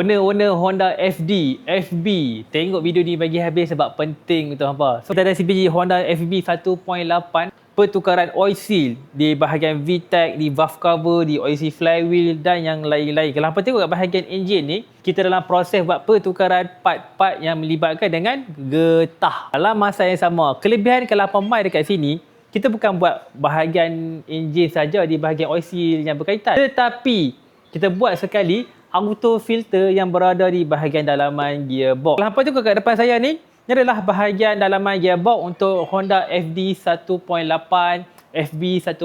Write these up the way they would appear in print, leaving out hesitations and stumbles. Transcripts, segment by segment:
Owner Honda FB. Tengok video ni bagi habis sebab penting betul hampa. So kita ada CBG Honda FB 1.8, pertukaran oil seal di bahagian VTEC, di valve cover, di oil seal flywheel dan yang lain-lain. Kalau hampa tengok kat bahagian enjin ni, kita dalam proses buat pertukaran part-part yang melibatkan dengan getah. Dalam masa yang sama, kelebihan kalau hampa mai dekat sini, kita bukan buat bahagian enjin saja di bahagian oil seal yang berkaitan, tetapi kita buat sekali auto filter yang berada di bahagian dalaman gearbox. Kalau hampa tengok kat depan saya ni, ini adalah bahagian dalaman gearbox untuk Honda FD 1.8, FB 1.8.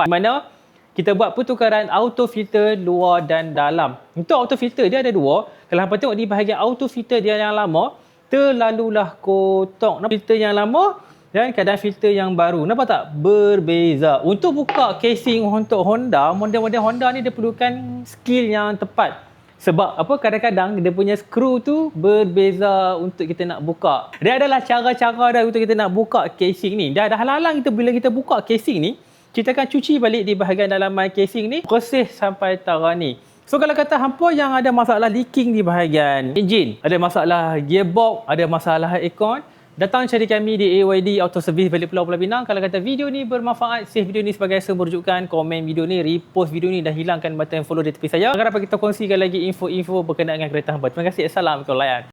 Di mana kita buat pertukaran auto filter luar dan dalam. Untuk auto filter dia ada dua. Kalau hampa tengok di bahagian auto filter dia yang lama, terlalulah kotak. Filter yang lama dan keadaan filter yang baru. Nampak tak? Berbeza. Untuk buka casing untuk Honda, model-model Honda ni dia perlukan skill yang tepat. Sebab apa, kadang-kadang dia punya skru tu berbeza untuk kita nak buka. Dia adalah cara-cara dah untuk kita nak buka casing ni. Dah halang-halang kita bila kita buka casing ni, kita akan cuci balik di bahagian dalaman casing ni, proses sampai tara ni. So kalau kata hampa yang ada masalah leaking di bahagian enjin, ada masalah gearbox, ada masalah aircon, datang cari kami di AYD Auto Service balik Pulau Pinang. Kalau kata video ni bermanfaat, save video ni sebagai sumber rujukan, komen video ni, repost video ni dan hilangkan button follow di tepi saya. Agar dapat kita kongsikan lagi info-info berkenaan dengan kereta hampa. Terima kasih. Assalamualaikum.